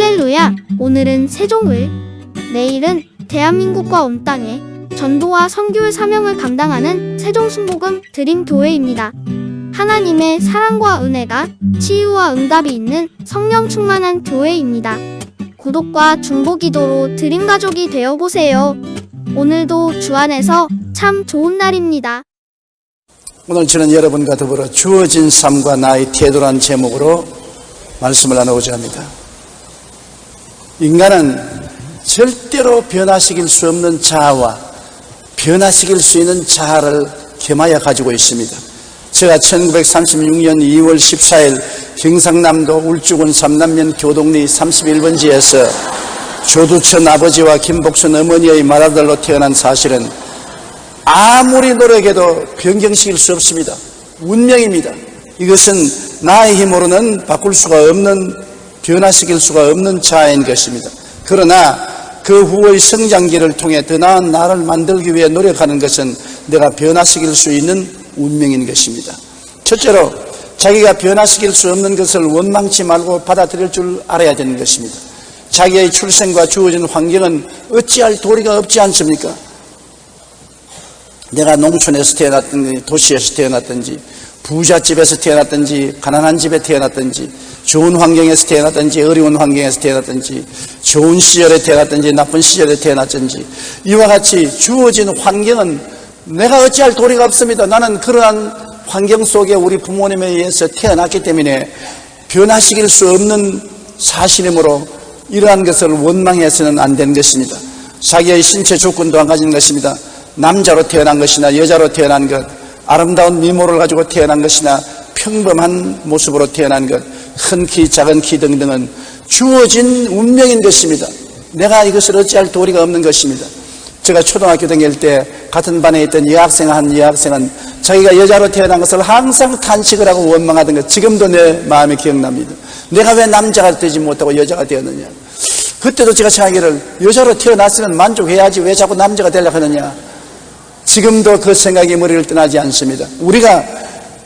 할렐루야! 오늘은 세종을, 내일은 대한민국과 온 땅에 전도와 선교의 사명을 감당하는 세종순복음 드림교회입니다. 하나님의 사랑과 은혜가 치유와 응답이 있는 성령 충만한 교회입니다. 구독과 중보기도로 드림가족이 되어보세요. 오늘도 주 안에서 참 좋은 날입니다. 오늘 저는 여러분과 더불어 주어진 삶과 나의 태도란 제목으로 말씀을 나누고자 합니다. 인간은 절대로 변화시킬 수 없는 자아와 변화시킬 수 있는 자아를 겸하여 가지고 있습니다. 제가 1936년 2월 14일 경상남도 울주군 삼남면 교동리 31번지에서 조두천 아버지와 김복순 어머니의 맏아들로 태어난 사실은 아무리 노력해도 변경시킬 수 없습니다. 운명입니다. 이것은 나의 힘으로는 바꿀 수가 없는, 변화시킬 수가 없는 자아인 것입니다. 그러나 그 후의 성장기를 통해 더 나은 나를 만들기 위해 노력하는 것은 내가 변화시킬 수 있는 운명인 것입니다. 첫째로 자기가 변화시킬 수 없는 것을 원망치 말고 받아들일 줄 알아야 되는 것입니다. 자기의 출생과 주어진 환경은 어찌할 도리가 없지 않습니까? 내가 농촌에서 태어났든지 도시에서 태어났든지 부잣집에서 태어났든지 가난한 집에 태어났든지 좋은 환경에서 태어났든지 어려운 환경에서 태어났든지 좋은 시절에 태어났든지 나쁜 시절에 태어났든지 이와 같이 주어진 환경은 내가 어찌할 도리가 없습니다. 나는 그러한 환경 속에 우리 부모님에 의해서 태어났기 때문에 변화시킬 수 없는 사실이므로 이러한 것을 원망해서는 안 되는 것입니다. 자기의 신체 조건도 안 가진 것입니다. 남자로 태어난 것이나 여자로 태어난 것, 아름다운 미모를 가지고 태어난 것이나 평범한 모습으로 태어난 것, 큰 키, 작은 키 등등은 주어진 운명인 것입니다. 내가 이것을 어찌할 도리가 없는 것입니다. 제가 초등학교 다닐 때 같은 반에 있던 한 여학생은 자기가 여자로 태어난 것을 항상 탄식을 하고 원망하던 것, 지금도 내 마음에 기억납니다. 내가 왜 남자가 되지 못하고 여자가 되었느냐. 그때도 제가 생각하기를 여자로 태어났으면 만족해야지 왜 자꾸 남자가 되려고 하느냐. 지금도 그 생각이 머리를 떠나지 않습니다. 우리가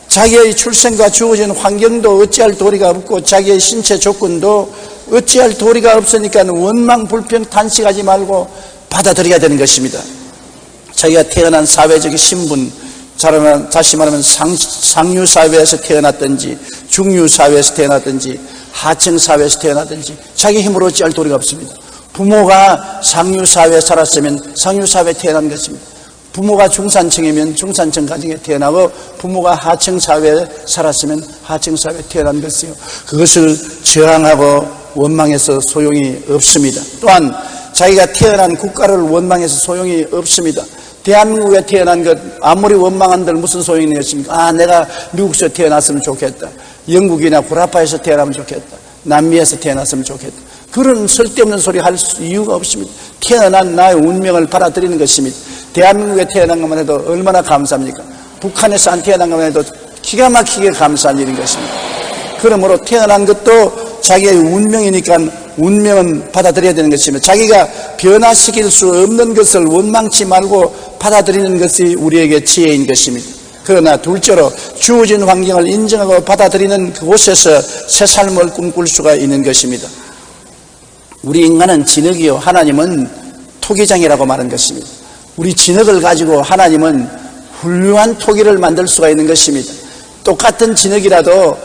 자기의 출생과 주어진 환경도 어찌할 도리가 없고 자기의 신체 조건도 어찌할 도리가 없으니까 원망, 불평, 탄식하지 말고 받아들여야 되는 것입니다. 자기가 태어난 사회적인 신분, 다시 말하면 상류사회에서 태어났든지 중류사회에서 태어났든지 하층사회에서 태어났든지 자기 힘으로 어찌할 도리가 없습니다. 부모가 상류사회에 살았으면 상류사회에 태어난 것입니다. 부모가 중산층이면 중산층 가정에 태어나고 부모가 하층사회에 살았으면 하층사회에 태어난 것이요. 그것을 저항하고 원망해서 소용이 없습니다. 또한 자기가 태어난 국가를 원망해서 소용이 없습니다. 대한민국에 태어난 것 아무리 원망한들 무슨 소용이 있겠습니까? 내가 미국에서 태어났으면 좋겠다. 영국이나 구라파에서 태어나면 좋겠다. 남미에서 태어났으면 좋겠다. 그런 쓸데없는 소리 할 이유가 없습니다. 태어난 나의 운명을 받아들이는 것입니다. 대한민국에 태어난 것만 해도 얼마나 감사합니까? 북한에서 안 태어난 것만 해도 기가 막히게 감사한 일인 것입니다. 그러므로 태어난 것도 자기의 운명이니까 운명은 받아들여야 되는 것입니다. 자기가 변화시킬 수 없는 것을 원망치 말고 받아들이는 것이 우리에게 지혜인 것입니다. 그러나 둘째로 주어진 환경을 인정하고 받아들이는 그곳에서 새 삶을 꿈꿀 수가 있는 것입니다. 우리 인간은 진흙이요 하나님은 토기장이라고 말한 것입니다. 우리 진흙을 가지고 하나님은 훌륭한 토기를 만들 수가 있는 것입니다. 똑같은 진흙이라도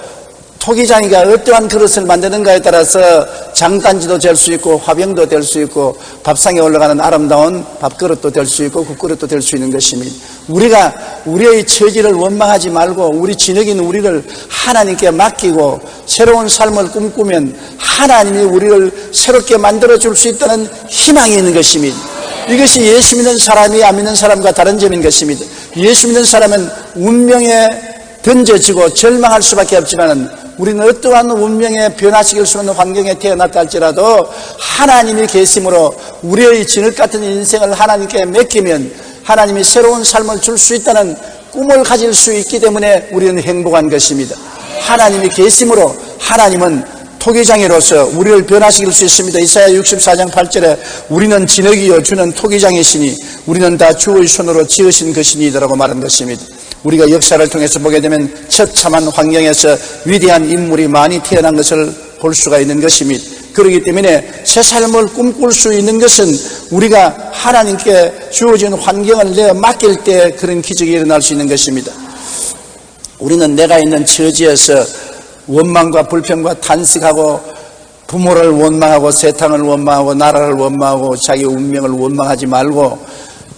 토기장이가 어떠한 그릇을 만드는가에 따라서 장단지도 될 수 있고 화병도 될 수 있고 밥상에 올라가는 아름다운 밥그릇도 될 수 있고 국그릇도 될 수 있는 것입니다. 우리가 우리의 처지를 원망하지 말고 우리 진흙인 우리를 하나님께 맡기고 새로운 삶을 꿈꾸면 하나님이 우리를 새롭게 만들어줄 수 있다는 희망이 있는 것입니다. 이것이 예수 믿는 사람이 안 믿는 사람과 다른 점인 것입니다. 예수 믿는 사람은 운명에 던져지고 절망할 수밖에 없지만 우리는 어떠한 운명에 변화시킬 수 있는 환경에 태어났다 할지라도 하나님이 계심으로 우리의 진흙 같은 인생을 하나님께 맡기면 하나님이 새로운 삶을 줄 수 있다는 꿈을 가질 수 있기 때문에 우리는 행복한 것입니다. 하나님이 계심으로 하나님은 토기장이로서 우리를 변화시킬 수 있습니다. 이사야 64장 8절에 우리는 진흙이요 주는 토기장이시니 우리는 다 주의 손으로 지으신 것이니라고 말한 것입니다. 우리가 역사를 통해서 보게 되면 처참한 환경에서 위대한 인물이 많이 태어난 것을 볼 수가 있는 것입니다. 그렇기 때문에 새 삶을 꿈꿀 수 있는 것은 우리가 하나님께 주어진 환경을 내어 맡길 때 그런 기적이 일어날 수 있는 것입니다. 우리는 내가 있는 처지에서 원망과 불평과 탄식하고 부모를 원망하고 세상을 원망하고 나라를 원망하고 자기 운명을 원망하지 말고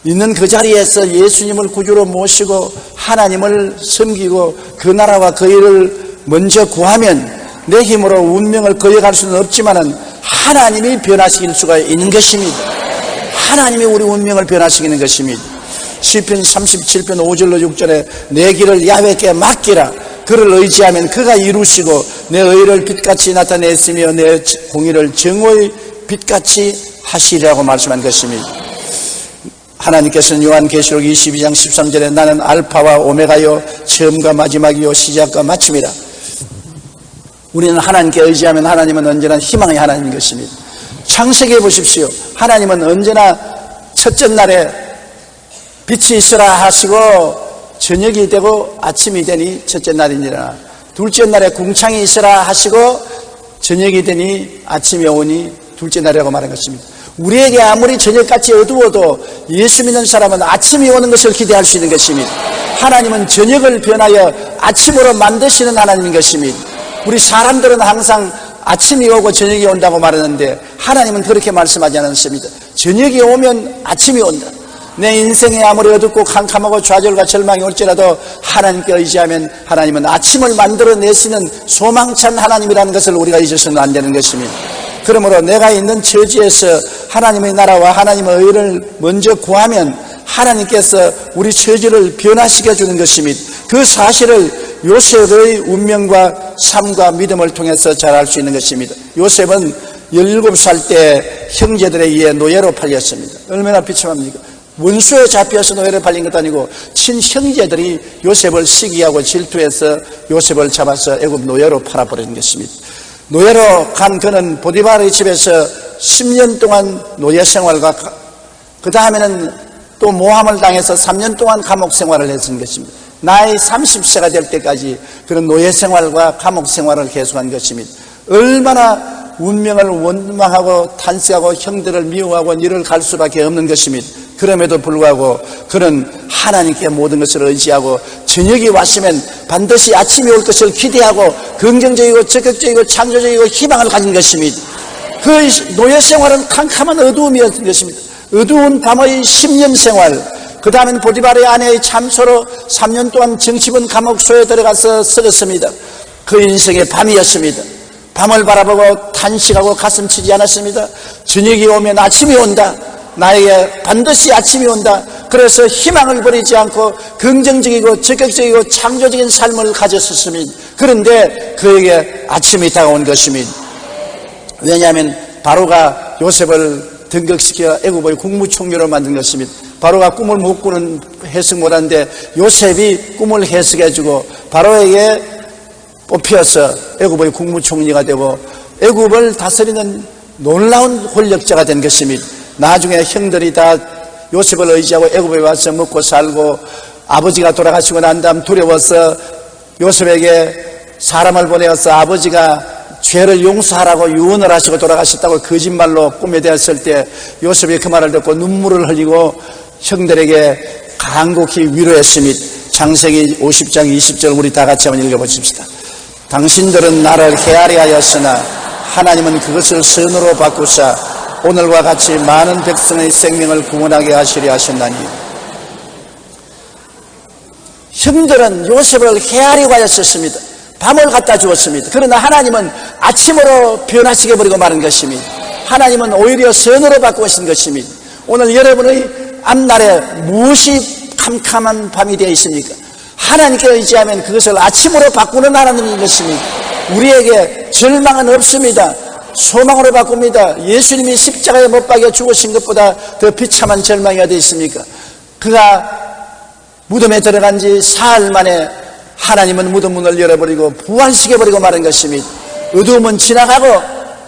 있는 그 자리에서 예수님을 구주로 모시고 하나님을 섬기고 그 나라와 그 일을 먼저 구하면 내 힘으로 운명을 거역할 수는 없지만은 하나님이 변화시킬 수가 있는 것입니다. 하나님이 우리 운명을 변화시키는 것입니다. 시편 37편 5절로 6절에 내 길을 야훼께 맡기라. 그를 의지하면 그가 이루시고 내 의를 빛같이 나타냈으며 내 공의를 정오의 빛같이 하시리라고 말씀한 것입니다. 하나님께서는 요한계시록 22장 13절에 나는 알파와 오메가요 처음과 마지막이요 시작과 마침이라. 우리는 하나님께 의지하면 하나님은 언제나 희망의 하나님인 것입니다. 창세기에 보십시오. 하나님은 언제나 첫째 날에 빛이 있으라 하시고 저녁이 되고 아침이 되니 첫째 날이니라. 둘째 날에 궁창이 있으라 하시고 저녁이 되니 아침이 오니 둘째 날이라고 말한 것입니다. 우리에게 아무리 저녁같이 어두워도 예수 믿는 사람은 아침이 오는 것을 기대할 수 있는 것입니다. 하나님은 저녁을 변하여 아침으로 만드시는 하나님인 것입니다. 우리 사람들은 항상 아침이 오고 저녁이 온다고 말하는데 하나님은 그렇게 말씀하지 않았습니다. 저녁이 오면 아침이 온다. 내 인생에 아무리 어둡고 캄캄하고 좌절과 절망이 올지라도 하나님께 의지하면 하나님은 아침을 만들어내시는 소망찬 하나님이라는 것을 우리가 잊어서는 안 되는 것입니다. 그러므로 내가 있는 처지에서 하나님의 나라와 하나님의 의를 먼저 구하면 하나님께서 우리 처지를 변화시켜 주는 것입니다. 그 사실을 요셉의 운명과 삶과 믿음을 통해서 잘 알 수 있는 것입니다. 요셉은 17살 때 형제들에 의해 노예로 팔렸습니다. 얼마나 비참합니까? 원수에 잡혀서 노예로 팔린 것도 아니고 친형제들이 요셉을 시기하고 질투해서 요셉을 잡아서 애굽 노예로 팔아버린 것입니다. 노예로 간 그는 보디바르의 집에서 10년 동안 노예 생활과 그 다음에는 또 모함을 당해서 3년 동안 감옥 생활을 했던 것입니다. 나이 30세가 될 때까지 그런 노예 생활과 감옥 생활을 계속한 것입니다. 얼마나 운명을 원망하고 탄식하고 형들을 미워하고 이를 갈 수밖에 없는 것입니다. 그럼에도 불구하고 그는 하나님께 모든 것을 의지하고 저녁이 왔으면 반드시 아침이 올 것을 기대하고 긍정적이고 적극적이고 창조적이고 희망을 가진 것입니다. 그 노예 생활은 캄캄한 어두움이었던 것입니다. 어두운 밤의 10년 생활, 그 다음엔 보디바르의 아내의 참소로 3년 동안 정치분 감옥소에 들어가서 썩었습니다. 그 인생의 밤이었습니다. 밤을 바라보고 탄식하고 가슴 치지 않았습니다. 저녁이 오면 아침이 온다. 나에게 반드시 아침이 온다. 그래서 희망을 버리지 않고 긍정적이고 적극적이고 창조적인 삶을 가졌었습니다. 그런데 그에게 아침이 다가온 것입니다. 왜냐하면 바로가 요셉을 등극시켜 애굽의 국무총리로 만든 것입니다. 바로가 꿈을 못 꾸는 해석 못하는데 요셉이 꿈을 해석해주고 바로에게 뽑혀서 애굽의 국무총리가 되고 애굽을 다스리는 놀라운 권력자가 된 것입니다. 나중에 형들이 다 요셉을 의지하고 애굽에 와서 먹고 살고 아버지가 돌아가시고 난 다음 두려워서 요셉에게 사람을 보내어서 아버지가 죄를 용서하라고 유언을 하시고 돌아가셨다고 거짓말로 꿈에 대었을 때 요셉이 그 말을 듣고 눈물을 흘리고 형들에게 간곡히 위로했습니다. 창세기 50장 20절 우리 다 같이 한번 읽어보십시다. 당신들은 나를 헤아려 하였으나 하나님은 그것을 선으로 바꾸사 오늘과 같이 많은 백성의 생명을 구원하게 하시려 하셨나니. 형들은 요셉을 헤아리고 하였었습니다. 밤을 갖다 주었습니다. 그러나 하나님은 아침으로 변화시켜버리고 마는 것입니다. 하나님은 오히려 선으로 바꾸신 것입니다. 오늘 여러분의 앞날에 무엇이 캄캄한 밤이 되어 있습니까? 하나님께 의지하면 그것을 아침으로 바꾸는 하나님인 것입니다. 우리에게 절망은 없습니다. 소망으로 바꿉니다. 예수님이 십자가에 못 박여 죽으신 것보다 더 비참한 절망이 어디 있습니까? 그가 무덤에 들어간 지 사흘 만에 하나님은 무덤 문을 열어버리고 부활시켜버리고 마는 것입니다. 어두움은 지나가고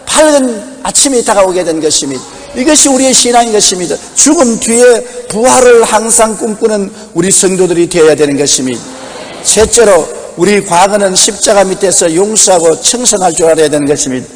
밝은 아침이 다가오게 된 것입니다. 이것이 우리의 신앙인 것입니다. 죽음 뒤에 부활을 항상 꿈꾸는 우리 성도들이 되어야 되는 것입니다. 셋째로 우리 과거는 십자가 밑에서 용서하고 청산할 줄 알아야 되는 것입니다.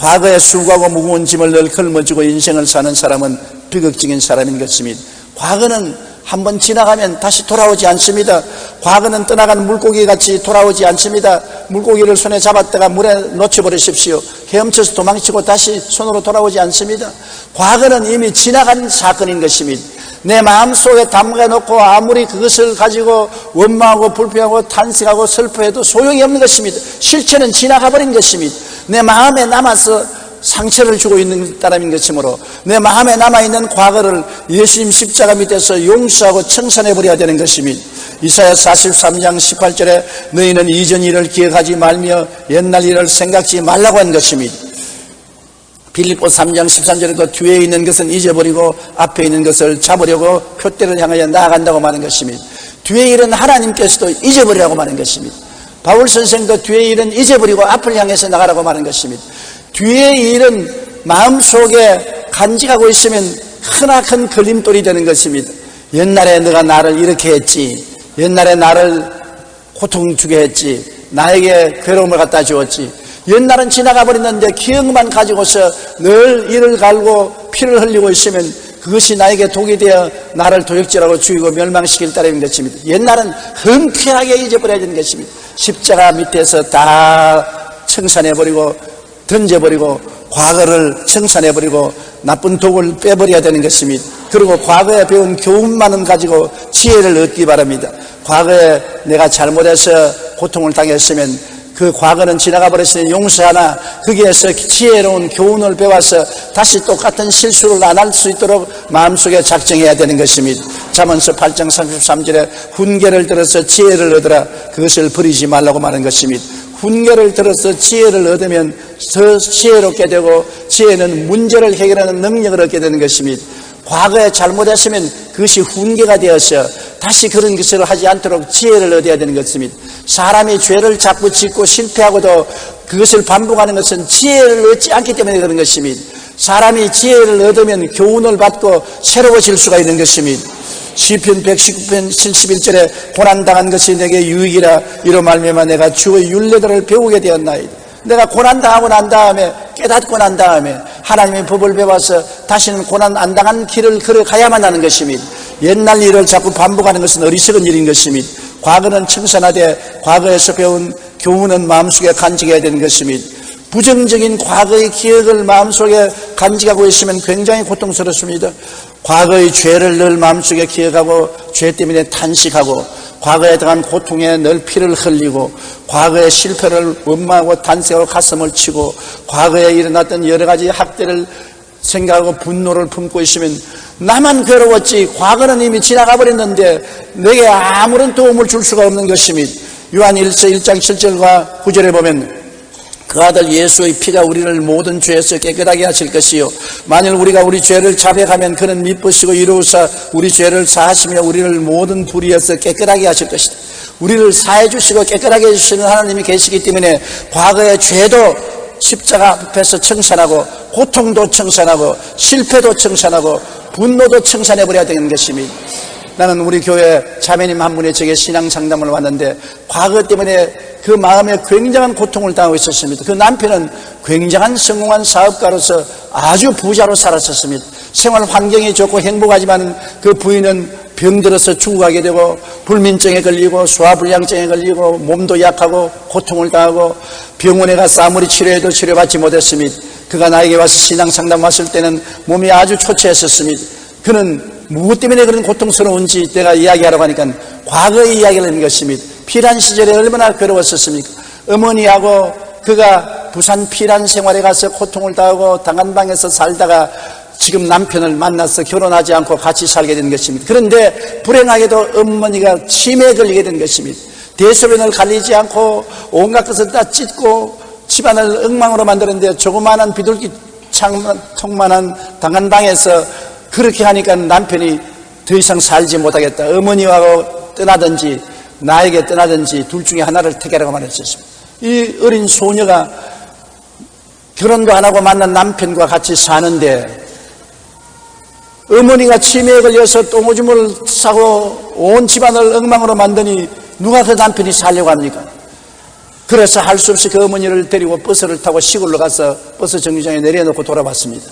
과거에 수고하고 무거운 짐을 늘 걸머쥐고 인생을 사는 사람은 비극적인 사람인 것입니다. 과거는 한번 지나가면 다시 돌아오지 않습니다. 과거는 떠나간 물고기 같이 돌아오지 않습니다. 물고기를 손에 잡았다가 물에 놓쳐버리십시오. 헤엄쳐서 도망치고 다시 손으로 돌아오지 않습니다. 과거는 이미 지나간 사건인 것입니다. 내 마음속에 담가놓고 아무리 그것을 가지고 원망하고 불평하고 탄식하고 슬퍼해도 소용이 없는 것입니다. 실체는 지나가 버린 것입니다. 내 마음에 남아서 상처를 주고 있는 사람인 것이므로 내 마음에 남아있는 과거를 예수님 십자가 밑에서 용서하고 청산해버려야 되는 것입니다. 이사야 43장 18절에 너희는 이전 일을 기억하지 말며 옛날 일을 생각지 말라고 한 것입니다. 빌립보 3장 13절에도 뒤에 있는 것은 잊어버리고 앞에 있는 것을 잡으려고 표대를 향하여 나아간다고 말하는 것입니다. 뒤에 일은 하나님께서도 잊어버리라고 말하는 것입니다. 바울 선생도 뒤에 일은 잊어버리고 앞을 향해서 나가라고 말하는 것입니다. 뒤에 일은 마음속에 간직하고 있으면 크나큰 걸림돌이 되는 것입니다. 옛날에 너가 나를 이렇게 했지, 옛날에 나를 고통 주게 했지, 나에게 괴로움을 갖다 주었지. 옛날은 지나가 버렸는데 기억만 가지고서 늘 이를 갈고 피를 흘리고 있으면 그것이 나에게 독이 되어 나를 도역질하고 죽이고 멸망시킬 따름인 것입니다. 옛날은 흔쾌하게 잊어버려야 되는 것입니다. 십자가 밑에서 다 청산해버리고 던져버리고 과거를 청산해버리고 나쁜 독을 빼버려야 되는 것입니다. 그리고 과거에 배운 교훈만은 가지고 지혜를 얻기 바랍니다. 과거에 내가 잘못해서 고통을 당했으면 그 과거는 지나가 버렸으니 용서하나 거기에서 지혜로운 교훈을 배워서 다시 똑같은 실수를 안 할 수 있도록 마음속에 작정해야 되는 것입니다. 잠언서 8장 33절에 훈계를 들어서 지혜를 얻으라 그것을 버리지 말라고 말하는 것입니다. 훈계를 들어서 지혜를 얻으면 더 지혜롭게 되고 지혜는 문제를 해결하는 능력을 얻게 되는 것입니다. 과거에 잘못했으면 그것이 훈계가 되어서 다시 그런 것을 하지 않도록 지혜를 얻어야 되는 것입니다. 사람이 죄를 자꾸 짓고 실패하고도 그것을 반복하는 것은 지혜를 얻지 않기 때문에 그런 것입니다. 사람이 지혜를 얻으면 교훈을 받고 새로워질 수가 있는 것입니다. 시편 119편 71절에 고난당한 것이 내게 유익이라 이로 말미암아 내가 주의 율례들을 배우게 되었나이다. 내가 고난당하고 난 다음에 깨닫고 난 다음에 하나님의 법을 배워서 다시는 고난 안 당한 길을 걸어가야만 하는 것입니다. 옛날 일을 자꾸 반복하는 것은 어리석은 일인 것입니다. 과거는 청산하되 과거에서 배운 교훈은 마음속에 간직해야 되는 것입니다. 부정적인 과거의 기억을 마음속에 간직하고 있으면 굉장히 고통스럽습니다. 과거의 죄를 늘 마음속에 기억하고 죄 때문에 탄식하고 과거에 당한 고통에 늘 피를 흘리고 과거의 실패를 원망하고 탄식하고 가슴을 치고 과거에 일어났던 여러 가지 학대를 생각하고 분노를 품고 있으면 나만 괴로웠지 과거는 이미 지나가 버렸는데 내게 아무런 도움을 줄 수가 없는 것입니다. 요한 1장 7절과 9절에 보면 그 아들 예수의 피가 우리를 모든 죄에서 깨끗하게 하실 것이요 만일 우리가 우리 죄를 자백하면 그는 미쁘시고 이루사 우리 죄를 사하시며 우리를 모든 불의에서 깨끗하게 하실 것이다. 우리를 사해 주시고 깨끗하게 해주시는 하나님이 계시기 때문에 과거의 죄도 십자가 앞에서 청산하고 고통도 청산하고 실패도 청산하고 분노도 청산해버려야 되는 것입니다. 나는 우리 교회 자매님 한 분이 제게 신앙 상담을 왔는데 과거 때문에 그 마음에 굉장한 고통을 당하고 있었습니다. 그 남편은 굉장한 성공한 사업가로서 아주 부자로 살았었습니다. 생활 환경이 좋고 행복하지만 그 부인은 병들어서 죽어가게 되고 불민증에 걸리고 소화불량증에 걸리고 몸도 약하고 고통을 당하고 병원에 가서 아무리 치료해도 치료받지 못했습니다. 그가 나에게 와서 신앙 상담 왔을 때는 몸이 아주 초췌했었습니다. 그는 무엇 때문에 그런 고통스러운지 내가 이야기하라고 하니까 과거의 이야기를 하는 것입니다. 피란 시절에 얼마나 괴로웠었습니까? 어머니하고 그가 부산 피란 생활에 가서 고통을 당하고 당한방에서 살다가 지금 남편을 만나서 결혼하지 않고 같이 살게 된 것입니다. 그런데 불행하게도 어머니가 치매에 걸리게 된 것입니다. 대소변을 갈리지 않고 온갖 것을 다 찢고 집안을 엉망으로 만드는데 조그마한 비둘기 통만한 당한방에서 그렇게 하니까 남편이 더 이상 살지 못하겠다. 어머니하고 떠나든지 나에게 떠나든지 둘 중에 하나를 택하라고 말했었습니다. 이 어린 소녀가 결혼도 안 하고 만난 남편과 같이 사는데 어머니가 치매에 걸려서 똥오줌을 싸고 온 집안을 엉망으로 만드니 누가 그 남편이 살려고 합니까? 그래서 할 수 없이 그 어머니를 데리고 버스를 타고 시골로 가서 버스 정류장에 내려놓고 돌아왔습니다.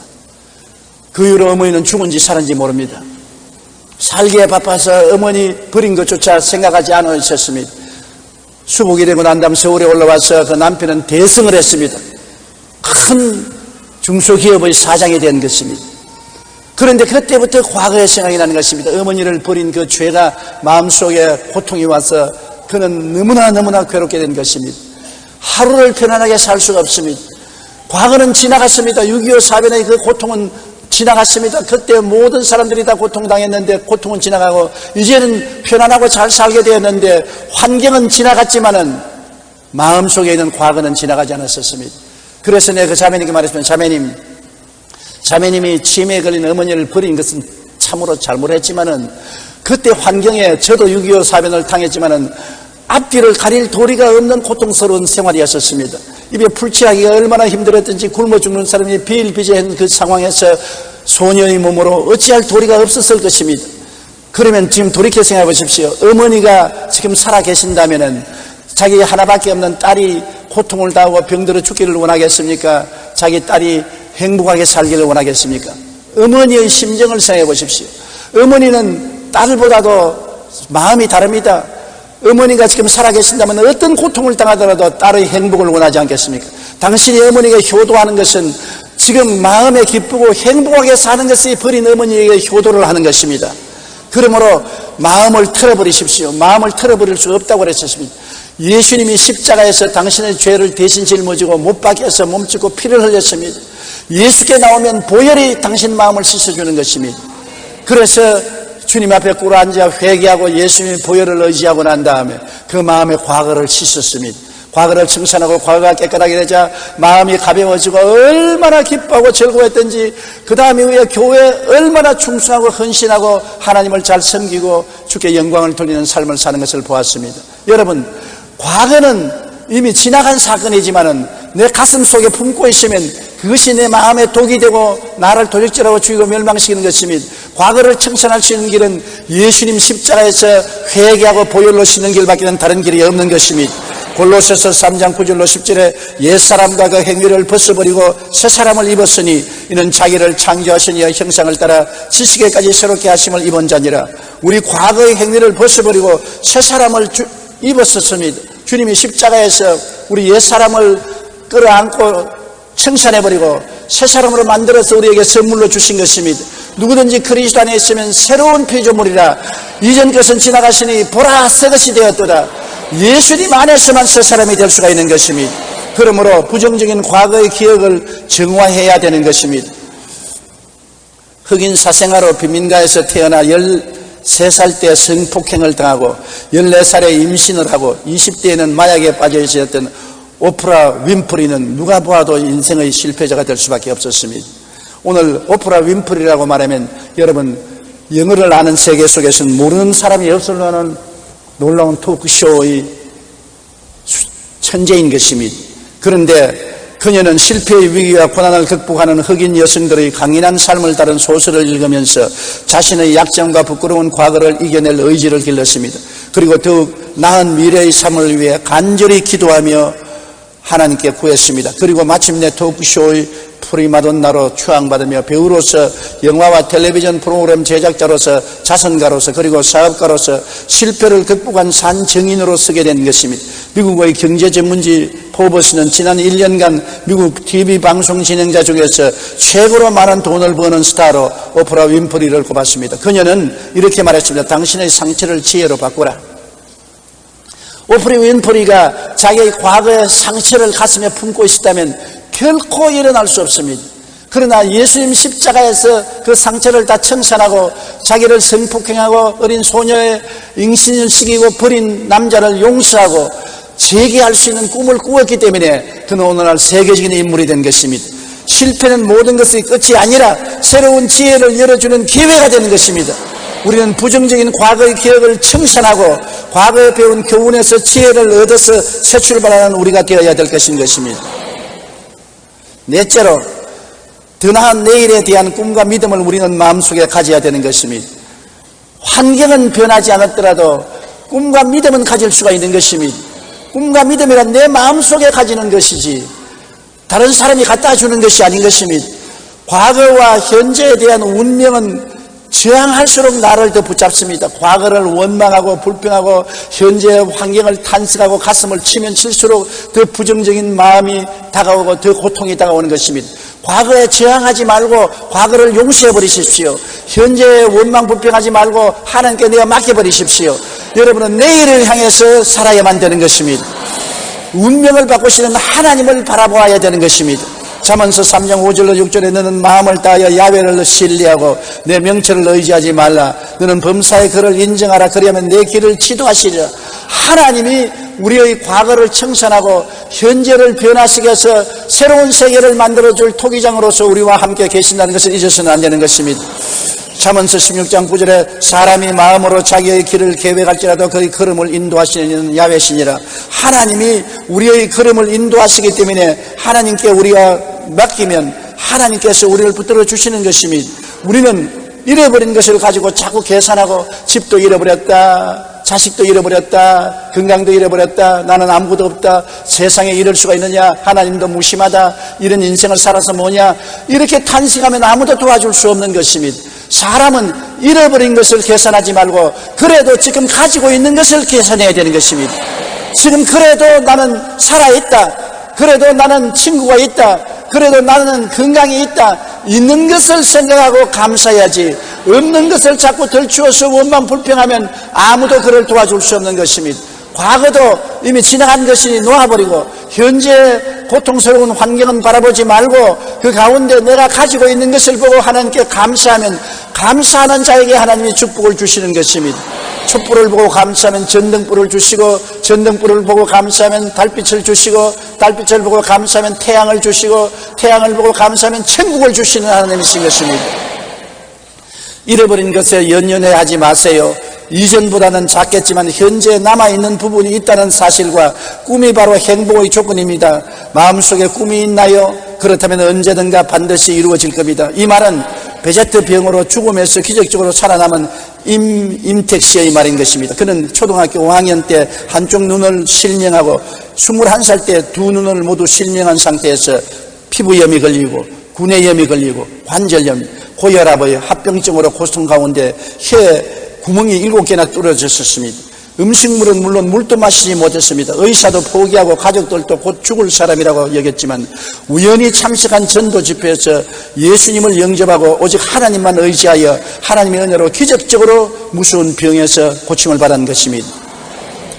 그 이후로 어머니는 죽은지 살았는지 모릅니다. 살기에 바빠서 어머니 버린 것조차 생각하지 않으셨습니다. 수복이 되고 난 다음 서울에 올라와서 그 남편은 대승을 했습니다. 큰 중소기업의 사장이 된 것입니다. 그런데 그때부터 과거의 생각이 나는 것입니다. 어머니를 버린 그 죄가 마음속에 고통이 와서 그는 너무나 괴롭게 된 것입니다. 하루를 편안하게 살 수가 없습니다. 과거는 지나갔습니다. 6.25 사변의 그 고통은 지나갔습니다. 그때 모든 사람들이 다 고통당했는데 고통은 지나가고 이제는 편안하고 잘 살게 되었는데 환경은 지나갔지만은 마음속에 있는 과거는 지나가지 않았었습니다. 그래서 내가 그 자매님께 말했으면 자매님이 치매에 걸린 어머니를 버린 것은 참으로 잘못했지만은 그때 환경에 저도 6.25 사변을 당했지만은 앞뒤를 가릴 도리가 없는 고통스러운 생활이었었습니다. 입에 풀칠하기가 얼마나 힘들었든지 굶어 죽는 사람이 비일비재한 그 상황에서 소녀의 몸으로 어찌할 도리가 없었을 것입니다. 그러면 지금 돌이켜 생각해 보십시오. 어머니가 지금 살아 계신다면은 자기 하나밖에 없는 딸이 고통을 당하고 병들어 죽기를 원하겠습니까? 자기 딸이 행복하게 살기를 원하겠습니까? 어머니의 심정을 생각해 보십시오. 어머니는 딸보다도 마음이 다릅니다. 어머니가 지금 살아계신다면 어떤 고통을 당하더라도 딸의 행복을 원하지 않겠습니까? 당신이 어머니가 효도하는 것은 지금 마음에 기쁘고 행복하게 사는 것이 버린 어머니에게 효도를 하는 것입니다. 그러므로 마음을 털어버리십시오. 마음을 털어버릴 수 없다고 그랬었습니다. 예수님이 십자가에서 당신의 죄를 대신 짊어지고 못 박혀서 몸짓고 피를 흘렸습니다. 예수께 나오면 보혈이 당신 마음을 씻어주는 것입니다. 그래서 주님 앞에 꿇어 앉아 회개하고 예수님의 보혈을 의지하고 난 다음에 그 마음의 과거를 씻었습니다. 과거를 청산하고 과거가 깨끗하게 되자 마음이 가벼워지고 얼마나 기뻐하고 즐거웠던지 그 다음에 후에 교회에 얼마나 충성하고 헌신하고 하나님을 잘 섬기고 주께 영광을 돌리는 삶을 사는 것을 보았습니다. 여러분, 과거는 이미 지나간 사건이지만은 내 가슴 속에 품고 있으면 그것이 내 마음에 독이 되고 나를 도적질하고 죽이고 멸망시키는 것입니다. 과거를 청산할 수 있는 길은 예수님 십자가에서 회개하고 보혈로 씻는 길밖에는 다른 길이 없는 것입니다. 골로새서 3장 9절로 10절에 옛사람과 그 행위를 벗어버리고 새사람을 입었으니 이는 자기를 창조하신 이의 형상을 따라 지식에까지 새롭게 하심을 입은 자니라. 우리 과거의 행위를 벗어버리고 새사람을 입었었습니다. 주님이 십자가에서 우리 옛사람을 끌어안고 청산해버리고 새사람으로 만들어서 우리에게 선물로 주신 것입니다. 누구든지 그리스도 안에 있으면 새로운 피조물이라. 이전 것은 지나갔으니 보라 새 것이 되었도다. 예수님 안에서만 새사람이 될 수가 있는 것입니다. 그러므로 부정적인 과거의 기억을 정화해야 되는 것입니다. 흑인 사생아로 빈민가에서 태어나 13살 때 성폭행을 당하고 14살에 임신을 하고 20대에는 마약에 빠져 있었던 오프라 윈프리는 누가 보아도 인생의 실패자가 될 수밖에 없었습니다. 오늘 오프라 윈프리라고 말하면 여러분 영어를 아는 세계 속에서는 모르는 사람이 없을 만한 놀라운 토크쇼의 천재인 것입니다. 그런데 그녀는 실패의 위기와 고난을 극복하는 흑인 여성들의 강인한 삶을 다룬 소설을 읽으면서 자신의 약점과 부끄러운 과거를 이겨낼 의지를 길렀습니다. 그리고 더욱 나은 미래의 삶을 위해 간절히 기도하며 하나님께 구했습니다. 그리고 마침내 토크쇼의 프리마돈나로 추앙받으며 배우로서 영화와 텔레비전 프로그램 제작자로서 자선가로서 그리고 사업가로서 실패를 극복한 산 정인으로 서게 된 것입니다. 미국의 경제 전문지 포브스는 지난 1년간 미국 TV 방송 진행자 중에서 최고로 많은 돈을 버는 스타로 오프라 윈프리를 꼽았습니다. 그녀는 이렇게 말했습니다. 당신의 상처를 지혜로 바꾸라. 오프라 윈프리가 자기의 과거의 상처를 가슴에 품고 있었다면 결코 일어날 수 없습니다. 그러나 예수님 십자가에서 그 상처를 다 청산하고 자기를 성폭행하고 어린 소녀의 임신을 시키고 버린 남자를 용서하고 재개할 수 있는 꿈을 꾸었기 때문에 그는 오늘날 세계적인 인물이 된 것입니다. 실패는 모든 것의 끝이 아니라 새로운 지혜를 열어주는 기회가 되는 것입니다. 우리는 부정적인 과거의 기억을 청산하고 과거에 배운 교훈에서 지혜를 얻어서 새 출발하는 우리가 되어야 될 것인 것입니다. 넷째로 더 나은 내일에 대한 꿈과 믿음을 우리는 마음속에 가져야 되는 것입니다. 환경은 변하지 않았더라도 꿈과 믿음은 가질 수가 있는 것입니다. 꿈과 믿음이란 내 마음속에 가지는 것이지 다른 사람이 갖다 주는 것이 아닌 것입니다. 과거와 현재에 대한 운명은 저항할수록 나를 더 붙잡습니다. 과거를 원망하고 불평하고 현재의 환경을 탄식하고 가슴을 치면 칠수록 더 부정적인 마음이 다가오고 더 고통이 다가오는 것입니다. 과거에 저항하지 말고 과거를 용서해 버리십시오. 현재에 원망 불평하지 말고 하나님께 내어 맡겨 버리십시오. 여러분은 내일을 향해서 살아야만 되는 것입니다. 운명을 바꾸시는 하나님을 바라보아야 되는 것입니다. 잠언서 3장 5절로 6절에 너는 마음을 다하여 야훼를 신뢰하고 내 명철을 의지하지 말라. 너는 범사의 그를 인정하라. 그리하면 내 길을 지도하시리라. 하나님이 우리의 과거를 청산하고 현재를 변화시켜서 새로운 세계를 만들어줄 토기장으로서 우리와 함께 계신다는 것을 잊어서는 안 되는 것입니다. 잠언서 16장 9절에 사람이 마음으로 자기의 길을 계획할지라도 그의 걸음을 인도하시는 야훼시니라. 하나님이 우리의 걸음을 인도하시기 때문에 하나님께 우리가 맡기면 하나님께서 우리를 붙들어 주시는 것입니다. 우리는 잃어버린 것을 가지고 자꾸 계산하고 집도 잃어버렸다, 자식도 잃어버렸다, 건강도 잃어버렸다, 나는 아무것도 없다, 세상에 이럴 수가 있느냐, 하나님도 무심하다, 이런 인생을 살아서 뭐냐, 이렇게 탄식하면 아무도 도와줄 수 없는 것입니다. 사람은 잃어버린 것을 계산하지 말고 그래도 지금 가지고 있는 것을 계산해야 되는 것입니다. 지금 그래도 나는 살아있다, 그래도 나는 친구가 있다, 그래도 나는 건강이 있다, 있는 것을 생각하고 감사해야지 없는 것을 자꾸 덜추어서 원망 불평하면 아무도 그를 도와줄 수 없는 것입니다. 과거도 이미 지나간 것이니 놓아버리고 현재 고통스러운 환경은 바라보지 말고 그 가운데 내가 가지고 있는 것을 보고 하나님께 감사하면 감사하는 자에게 하나님이 축복을 주시는 것입니다. 촛불을 보고 감사하면 전등불을 주시고 전등불을 보고 감사하면 달빛을 주시고 달빛을 보고 감사하면 태양을 주시고 태양을 보고 감사하면 천국을 주시는 하나님이신 것입니다. 잃어버린 것에 연연해하지 마세요. 이전보다는 작겠지만 현재 남아있는 부분이 있다는 사실과 꿈이 바로 행복의 조건입니다. 마음속에 꿈이 있나요? 그렇다면 언제든가 반드시 이루어질 겁니다. 이 말은 베제트 병으로 죽음에서 기적적으로 살아남은 임택 씨의 말인 것입니다. 그는 초등학교 5학년 때 한쪽 눈을 실명하고 21살 때 두 눈을 모두 실명한 상태에서 피부염이 걸리고 구내염이 걸리고 관절염, 고혈압의 합병증으로 고통 가운데 혀 구멍이 7개나 뚫어졌었습니다. 음식물은 물론 물도 마시지 못했습니다. 의사도 포기하고 가족들도 곧 죽을 사람이라고 여겼지만 우연히 참석한 전도 집회에서 예수님을 영접하고 오직 하나님만 의지하여 하나님의 은혜로 기적적으로 무서운 병에서 고침을 받은 것입니다.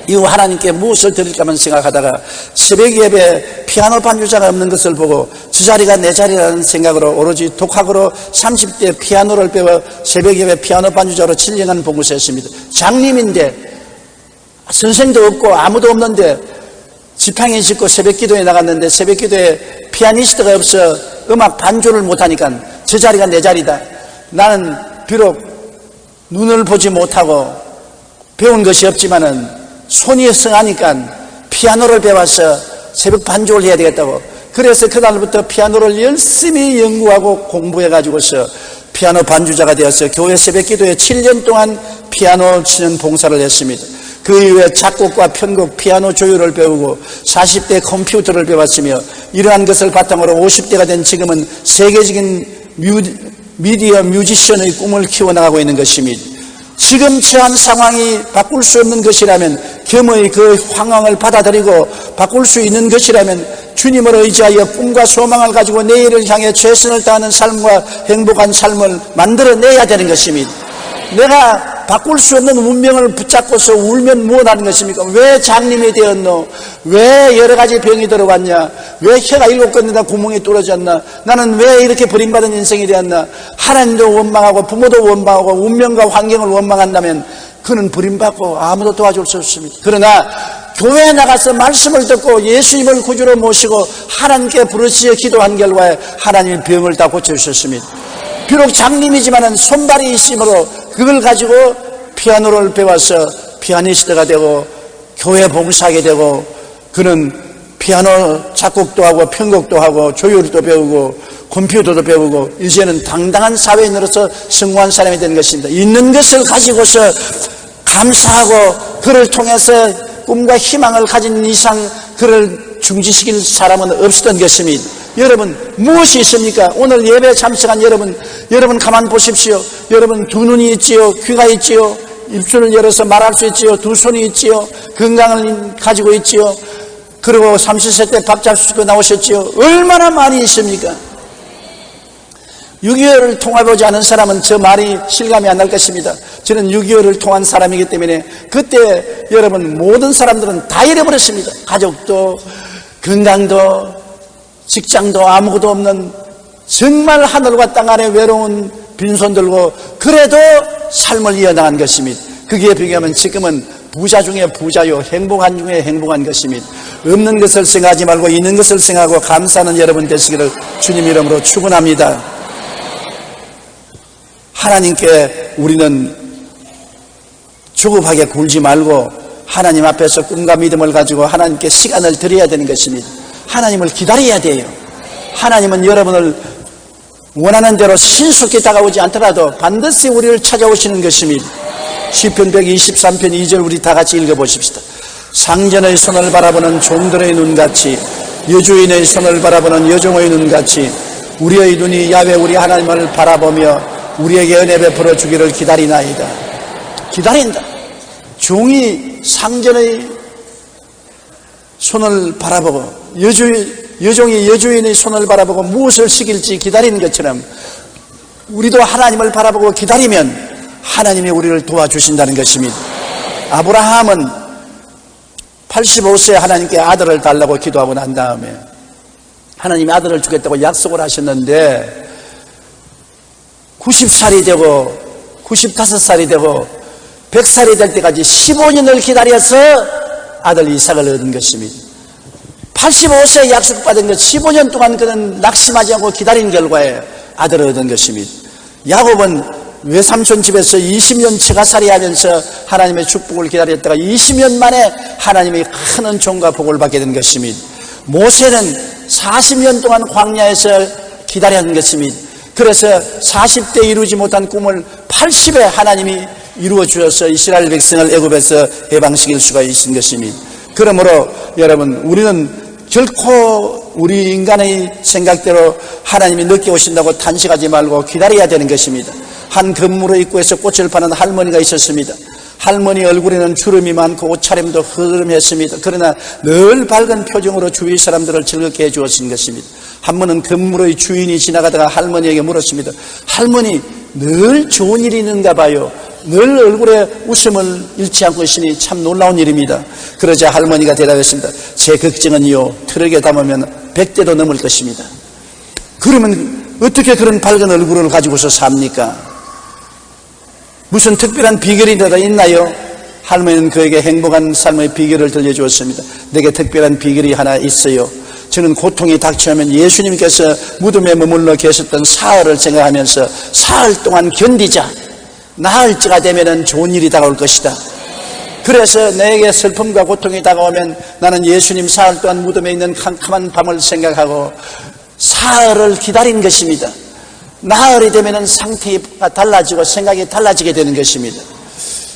이후 하나님께 무엇을 드릴까만 생각하다가 새벽 예배 피아노 반주자가 없는 것을 보고 저 자리가 내 자리라는 생각으로 오로지 독학으로 30대 피아노를 배워 새벽 예배 피아노 반주자로 7년간 봉사했습니다. 장님인데 선생도 없고 아무도 없는데 지팡이 짚고 새벽 기도에 나갔는데 새벽 기도에 피아니스트가 없어 음악 반주를 못하니까 저 자리가 내 자리다. 나는 비록 눈을 보지 못하고 배운 것이 없지만은 손이 성하니까 피아노를 배워서 새벽 반주를 해야 되겠다고. 그래서 그날부터 피아노를 열심히 연구하고 공부해가지고서 피아노 반주자가 되어서 교회 새벽 기도에 7년 동안 피아노 치는 봉사를 했습니다. 그 이후에 작곡과 편곡, 피아노 조율을 배우고 40대 컴퓨터를 배웠으며 이러한 것을 바탕으로 50대가 된 지금은 세계적인 미디어 뮤지션의 꿈을 키워나가고 있는 것입니다. 지금 처한 상황이 바꿀 수 없는 것이라면 겸의 그 상황을 받아들이고 바꿀 수 있는 것이라면 주님을 의지하여 꿈과 소망을 가지고 내일을 향해 최선을 다하는 삶과 행복한 삶을 만들어내야 되는 것입니다. 내가 바꿀 수 없는 운명을 붙잡고서 울면 무엇하는 것입니까? 왜 장님이 되었노? 왜 여러 가지 병이 들어왔냐? 왜 혀가 7건이나 구멍이 뚫어졌나? 나는 왜 이렇게 버림받은 인생이 되었나? 하나님도 원망하고 부모도 원망하고 운명과 환경을 원망한다면 그는 버림받고 아무도 도와줄 수 없습니다. 그러나 교회에 나가서 말씀을 듣고 예수님을 구주로 모시고 하나님께 부르짖어 기도한 결과에 하나님이 병을 다 고쳐주셨습니다. 비록 장님이지만 손발이 있으므로 그걸 가지고 피아노를 배워서 피아니스트가 되고 교회 봉사하게 되고 그는 피아노 작곡도 하고 편곡도 하고 조율도 배우고 컴퓨터도 배우고 이제는 당당한 사회인으로서 성공한 사람이 된 것입니다. 있는 것을 가지고서 감사하고 그를 통해서 꿈과 희망을 가진 이상 그를 중지시킬 사람은 없었던 것입니다. 여러분, 무엇이 있습니까? 오늘 예배에 참석한 여러분 가만 보십시오. 여러분 두 눈이 있지요, 귀가 있지요, 입술을 열어서 말할 수 있지요, 두 손이 있지요, 건강을 가지고 있지요, 그리고 30세 때 밥 잘 수 있고 나오셨지요. 얼마나 많이 있습니까? 6.25를 통해보지 않은 사람은 저 말이 실감이 안 날 것입니다. 저는 6.25를 통한 사람이기 때문에 그때 여러분 모든 사람들은 다 잃어버렸습니다. 가족도, 건강도, 직장도 아무것도 없는 정말 하늘과 땅 아래 외로운 빈손 들고 그래도 삶을 이어나간 것입니다. 그게 비교하면 지금은 부자 중에 부자요, 행복한 중에 행복한 것입니다. 없는 것을 생각하지 말고 있는 것을 생각하고 감사하는 여러분 되시기를 주님 이름으로 축원합니다. 하나님께 우리는 조급하게 굴지 말고 하나님 앞에서 꿈과 믿음을 가지고 하나님께 시간을 드려야 되는 것입니다. 하나님을 기다려야 돼요. 하나님은 여러분을 원하는 대로 신속히 다가오지 않더라도 반드시 우리를 찾아오시는 것입니다. 시편 123편 2절 우리 다 같이 읽어보십시다. 상전의 손을 바라보는 종들의 눈같이, 여주인의 손을 바라보는 여종의 눈같이 우리의 눈이 야훼 우리 하나님을 바라보며 우리에게 은혜 베풀어 주기를 기다리나이다. 기다린다. 종이 상전의 손을 바라보고 여종이 여주인의 손을 바라보고 무엇을 시킬지 기다리는 것처럼 우리도 하나님을 바라보고 기다리면 하나님이 우리를 도와주신다는 것입니다. 아브라함은 85세에 하나님께 아들을 달라고 기도하고 난 다음에 하나님이 아들을 주겠다고 약속을 하셨는데 90살이 되고 95살이 되고 100살이 될 때까지 15년을 기다려서 아들 이삭을 얻은 것입니다. 85세에 약속받은 것 15년 동안 그는 낙심하지 않고 기다린 결과에 아들을 얻은 것입니다. 야곱은 외삼촌 집에서 20년 처가살이 하면서 하나님의 축복을 기다렸다가 20년 만에 하나님의 큰 은총과 복을 받게 된 것입니다. 모세는 40년 동안 광야에서 기다렸던 것입니다. 그래서 40대 이루지 못한 꿈을 80에 하나님이 이루어 주어서 이스라엘 백성을 애굽에서 해방시킬 수가 있는 것입니다. 그러므로 여러분 우리는 결코 우리 인간의 생각대로 하나님이 늦게 오신다고 탄식하지 말고 기다려야 되는 것입니다. 한 건물의 입구에서 꽃을 파는 할머니가 있었습니다. 할머니 얼굴에는 주름이 많고 옷차림도 흐름했습니다. 그러나 늘 밝은 표정으로 주위 사람들을 즐겁게 해주었던 것입니다. 한 번은 건물의 주인이 지나가다가 할머니에게 물었습니다. 할머니 늘 좋은 일이 있는가 봐요. 늘 얼굴에 웃음을 잃지 않고 있으니 참 놀라운 일입니다. 그러자 할머니가 대답했습니다. 제 걱정은요 트럭에 담으면 100대도 넘을 것입니다. 그러면 어떻게 그런 밝은 얼굴을 가지고서 삽니까? 무슨 특별한 비결이라도 있나요? 할머니는 그에게 행복한 삶의 비결을 들려주었습니다. 내게 특별한 비결이 하나 있어요. 저는 고통이 닥쳐오면 예수님께서 무덤에 머물러 계셨던 사흘을 생각하면서 사흘 동안 견디자. 나흘째가 되면 좋은 일이 다가올 것이다. 그래서 내게 슬픔과 고통이 다가오면 나는 예수님 사흘 동안 무덤에 있는 캄캄한 밤을 생각하고 사흘을 기다린 것입니다. 나흘이 되면 상태가 달라지고 생각이 달라지게 되는 것입니다.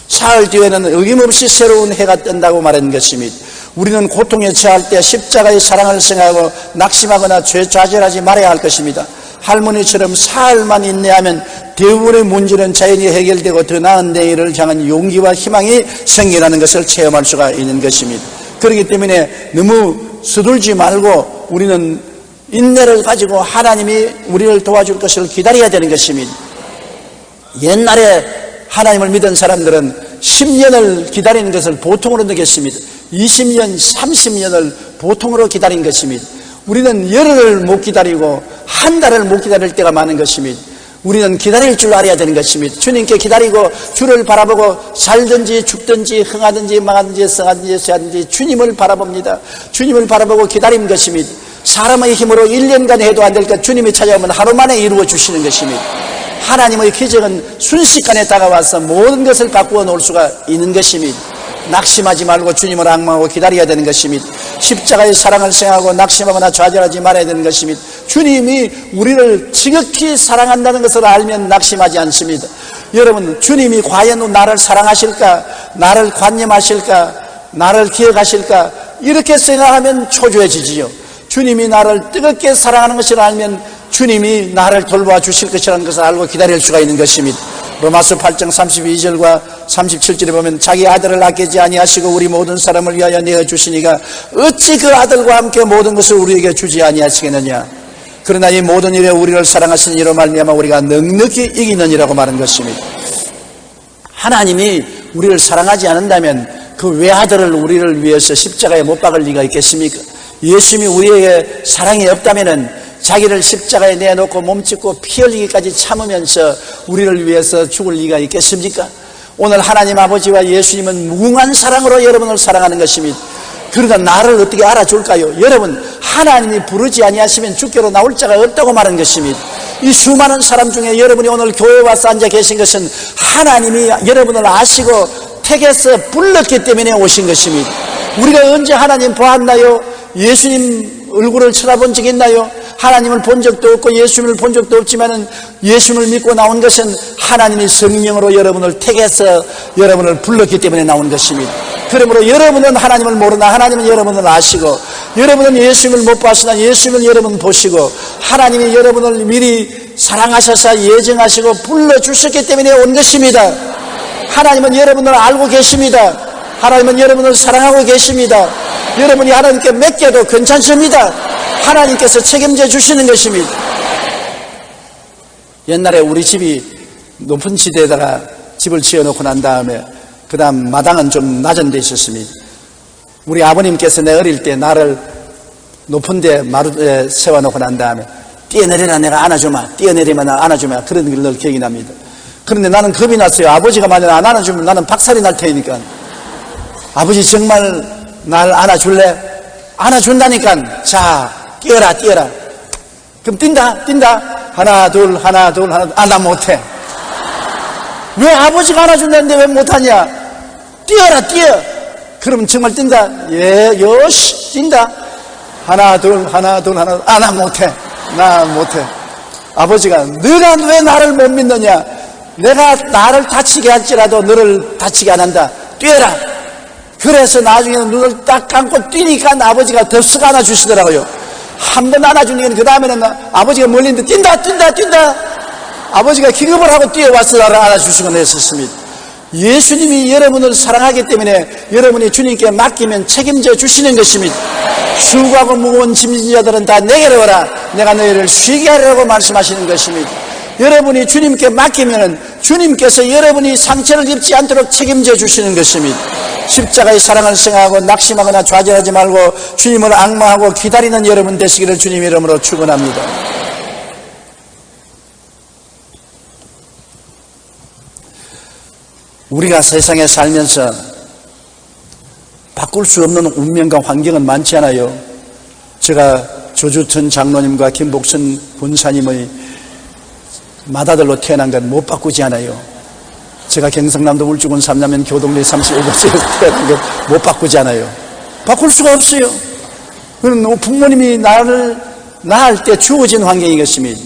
사흘 뒤에는 어김없이 새로운 해가 뜬다고 말하는 것입니다. 우리는 고통에 처할 때 십자가의 사랑을 생각하고 낙심하거나 좌절하지 말아야 할 것입니다. 할머니처럼 사흘만 인내하면 대부분의 문제는 자연히 해결되고 더 나은 내일을 향한 용기와 희망이 생겨나는 것을 체험할 수가 있는 것입니다. 그렇기 때문에 너무 서둘지 말고 우리는 인내를 가지고 하나님이 우리를 도와줄 것을 기다려야 되는 것입니다. 옛날에 하나님을 믿은 사람들은 10년을 기다리는 것을 보통으로 느꼈습니다. 20년, 30년을 보통으로 기다린 것입니다. 우리는 열흘을 못 기다리고 한 달을 못 기다릴 때가 많은 것입니다. 우리는 기다릴 줄 알아야 되는 것입니다. 주님께 기다리고 주를 바라보고 살든지 죽든지 흥하든지 망하든지 성하든지 쇠하든지 주님을 바라봅니다. 주님을 바라보고 기다리는 것입니다. 사람의 힘으로 1년간 해도 안 될 것 주님이 찾아오면 하루 만에 이루어 주시는 것입니다. 하나님의 기적은 순식간에 다가와서 모든 것을 바꾸어 놓을 수가 있는 것입니다. 낙심하지 말고 주님을 앙망하고 기다려야 되는 것입니다. 십자가의 사랑을 생각하고 낙심하거나 좌절하지 말아야 되는 것입니다. 주님이 우리를 지극히 사랑한다는 것을 알면 낙심하지 않습니다. 여러분 주님이 과연 나를 사랑하실까? 나를 관념하실까? 나를 기억하실까? 이렇게 생각하면 초조해지지요. 주님이 나를 뜨겁게 사랑하는 것을 알면 주님이 나를 돌봐 주실 것이라는 것을 알고 기다릴 수가 있는 것입니다. 로마서 8장 32절과 37절에 보면 자기 아들을 아끼지 아니하시고 우리 모든 사람을 위하여 내어주시니가 어찌 그 아들과 함께 모든 것을 우리에게 주지 아니하시겠느냐. 그러나 이 모든 일에 우리를 사랑하시는 이로 말미암아 우리가 넉넉히 이기느니라고 말한 것입니다. 하나님이 우리를 사랑하지 않는다면 그 외아들을 우리를 위해서 십자가에 못 박을 리가 있겠습니까? 예수님이 우리에게 사랑이 없다면 자기를 십자가에 내놓고 몸짓고 피 흘리기까지 참으면서 우리를 위해서 죽을 리가 있겠습니까? 오늘 하나님 아버지와 예수님은 무궁한 사랑으로 여러분을 사랑하는 것입니다. 그러니까 나를 어떻게 알아줄까요? 여러분, 하나님이 부르지 아니하시면 주께로 나올 자가 없다고 말한 것입니다. 이 수많은 사람 중에 여러분이 오늘 교회에 와서 앉아 계신 것은 하나님이 여러분을 아시고 택해서 불렀기 때문에 오신 것입니다. 우리가 언제 하나님 보았나요? 예수님 얼굴을 쳐다본 적이 있나요? 하나님을 본 적도 없고 예수님을 본 적도 없지만은 예수님을 믿고 나온 것은 하나님이 성령으로 여러분을 택해서 여러분을 불렀기 때문에 나온 것입니다. 그러므로 여러분은 하나님을 모르나 하나님은 여러분을 아시고, 여러분은 예수님을 못 봤으나 예수님을 여러분 보시고, 하나님이 여러분을 미리 사랑하셔서 예정하시고 불러주셨기 때문에 온 것입니다. 하나님은 여러분을 알고 계십니다. 하나님은 여러분을 사랑하고 계십니다. 여러분이 하나님께 맡겨도 괜찮습니다. 하나님께서 책임져 주시는 것입니다. 옛날에 우리 집이 높은 지대에다가 집을 지어놓고 난 다음에 그 다음 마당은 좀 낮은 데 있었습니다. 우리 아버님께서 내 어릴 때 나를 높은 데 마루에 세워놓고 난 다음에 뛰어내려라, 내가 안아주마, 뛰어내리면 안아주마, 그런 걸 늘 기억이 납니다. 그런데 나는 겁이 났어요. 아버지가 만약 안 안아주면 나는 박살이 날 테니까. 아버지 정말 날 안아줄래? 안아준다니까. 자, 뛰어라. 그럼 뛴다. 하나 둘. 나 못해. 왜 아버지가 안아준다는데 왜 못하냐? 뛰어라. 그러면 정말 뛴다. 예, 요시 뛴다. 하나 둘. 나 못해. 아버지가 너가 왜 나를 못 믿느냐? 내가 나를 다치게 할지라도 너를 다치게 안 한다. 뛰어라. 그래서 나중에는 눈을 딱 감고 뛰니까 아버지가 덥석 안아주시더라고요. 한 번 안아주니까 그 다음에는 아버지가 멀리 있는데 뛴다. 아버지가 기겁을 하고 뛰어와서 나를 안아주시곤 했었습니다. 예수님이 여러분을 사랑하기 때문에 여러분이 주님께 맡기면 책임져 주시는 것입니다. 수고하고 무거운 짐진 자들은 다 내게로 오라. 내가 너희를 쉬게 하려고 말씀하시는 것입니다. 여러분이 주님께 맡기면 주님께서 여러분이 상처를 입지 않도록 책임져 주시는 것입니다. 십자가의 사랑을 생각하고 낙심하거나 좌절하지 말고 주님을 앙망하고 기다리는 여러분 되시기를 주님 이름으로 축원합니다. 우리가 세상에 살면서 바꿀 수 없는 운명과 환경은 많지 않아요. 제가 조주천 장로님과 김복선 권사님의 맏아들로 태어난 건 못 바꾸지 않아요. 제가 경상남도 울주군 삼남면 교동리 35번째로 태어난 건 못 바꾸지 않아요. 바꿀 수가 없어요. 그는 부모님이 나를 낳을 때 주어진 환경인 것입니다.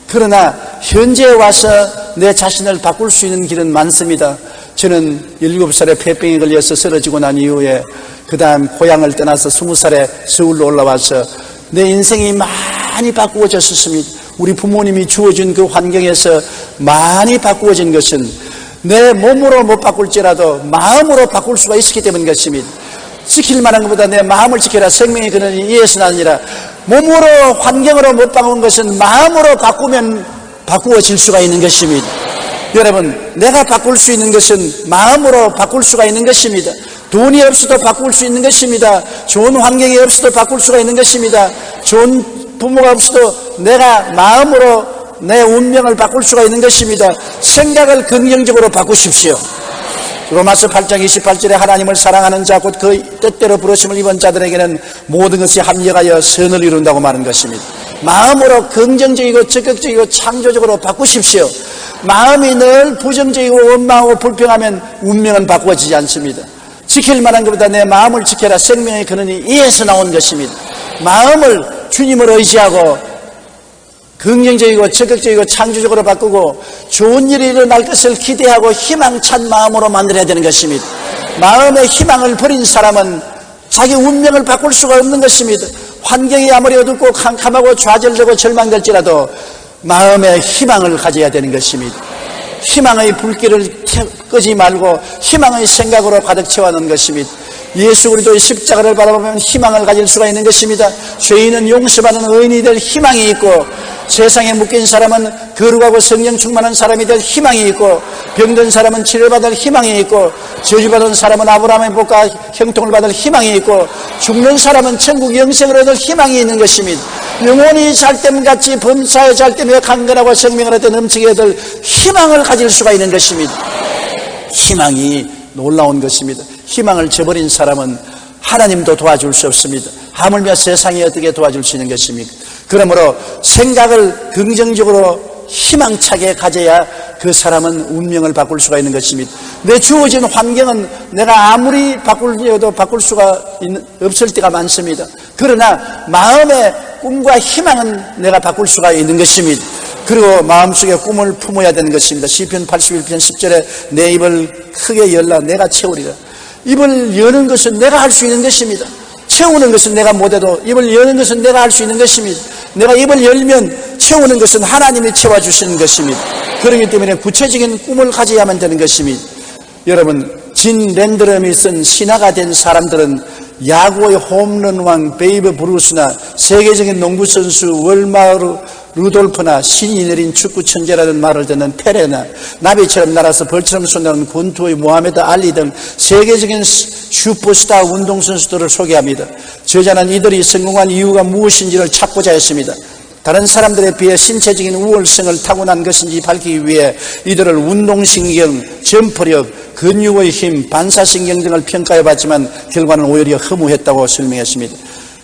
그러나 현재에 와서 내 자신을 바꿀 수 있는 길은 많습니다. 저는 7살에 폐병에 걸려서 쓰러지고 난 이후에 그 다음 고향을 떠나서 20살에 서울로 올라와서 내 인생이 많이 바꾸어졌습니다. 우리 부모님이 주어진 그 환경에서 많이 바꾸어진 것은 내 몸으로 못 바꿀지라도 마음으로 바꿀 수가 있었기 때문인 것입니다. 지킬 만한 것보다 내 마음을 지켜라. 생명의 근원이 이에서는 아니라 몸으로 환경으로 못 바꾼 것은 마음으로 바꾸면 바꾸어질 수가 있는 것입니다. 여러분, 내가 바꿀 수 있는 것은 마음으로 바꿀 수가 있는 것입니다. 돈이 없어도 바꿀 수 있는 것입니다. 좋은 환경이 없어도 바꿀 수가 있는 것입니다. 좋은 부모가 없어도 내가 마음으로 내 운명을 바꿀 수가 있는 것입니다. 생각을 긍정적으로 바꾸십시오. 로마서 8장 28절에 하나님을 사랑하는 자 곧 그 뜻대로 부르심을 입은 자들에게는 모든 것이 합력하여 선을 이룬다고 말한 것입니다. 마음으로 긍정적이고 적극적이고 창조적으로 바꾸십시오. 마음이 늘 부정적이고 원망하고 불평하면 운명은 바꾸어지지 않습니다. 지킬 만한 것보다 내 마음을 지켜라. 생명의 근원이 이에서 나온 것입니다. 마음을 주님을 의지하고 긍정적이고 적극적이고 창조적으로 바꾸고 좋은 일이 일어날 것을 기대하고 희망찬 마음으로 만들어야 되는 것입니다. 마음의 희망을 버린 사람은 자기 운명을 바꿀 수가 없는 것입니다. 환경이 아무리 어둡고 캄캄하고 좌절되고 절망될지라도 마음의 희망을 가져야 되는 것입니다. 희망의 불길을 끄지 말고 희망의 생각으로 가득 채워놓은 것입니다. 예수 그리스도의 십자가를 바라보면 희망을 가질 수가 있는 것입니다. 죄인은 용서받는 의인이 될 희망이 있고, 세상에 묶인 사람은 거룩하고 성령 충만한 사람이 될 희망이 있고, 병든 사람은 치료받을 희망이 있고, 저주받은 사람은 아브라함의 복과 형통을 받을 희망이 있고, 죽는 사람은 천국 영생을 얻을 희망이 있는 것입니다. 영혼이 잘됨같이 범사에 잘됨에 강건하고 생명을 얻어 넘치게 얻을 희망을 가질 수가 있는 것입니다. 희망이 놀라운 것입니다. 희망을 저버린 사람은 하나님도 도와줄 수 없습니다. 하물며 세상이 어떻게 도와줄 수 있는 것입니까? 그러므로 생각을 긍정적으로 희망차게 가져야 그 사람은 운명을 바꿀 수가 있는 것입니다. 내 주어진 환경은 내가 아무리 바꾸려도 바꿀 수가 없을 때가 많습니다. 그러나 마음의 꿈과 희망은 내가 바꿀 수가 있는 것입니다. 그리고 마음속에 꿈을 품어야 되는 것입니다. 시편 81편 10절에 내 입을 크게 열라 내가 채우리라. 입을 여는 것은 내가 할 수 있는 것입니다. 채우는 것은 내가 못해도 입을 여는 것은 내가 할 수 있는 것입니다. 내가 입을 열면 채우는 것은 하나님이 채워주시는 것입니다. 그렇기 때문에 구체적인 꿈을 가져야만 되는 것입니다. 여러분, 진 랜드럼이 쓴 신화가 된 사람들은 야구의 홈런왕 베이브 브루스나 세계적인 농구선수 월마르 루돌프나 신이 내린 축구 천재라는 말을 듣는 페레나 나비처럼 날아서 벌처럼 쏜다는 권투의 모하메드 알리 등 세계적인 슈퍼스타 운동선수들을 소개합니다. 저자는 이들이 성공한 이유가 무엇인지를 찾고자 했습니다. 다른 사람들에 비해 신체적인 우월성을 타고난 것인지 밝히기 위해 이들을 운동신경, 점프력, 근육의 힘, 반사신경 등을 평가해봤지만 결과는 오히려 허무했다고 설명했습니다.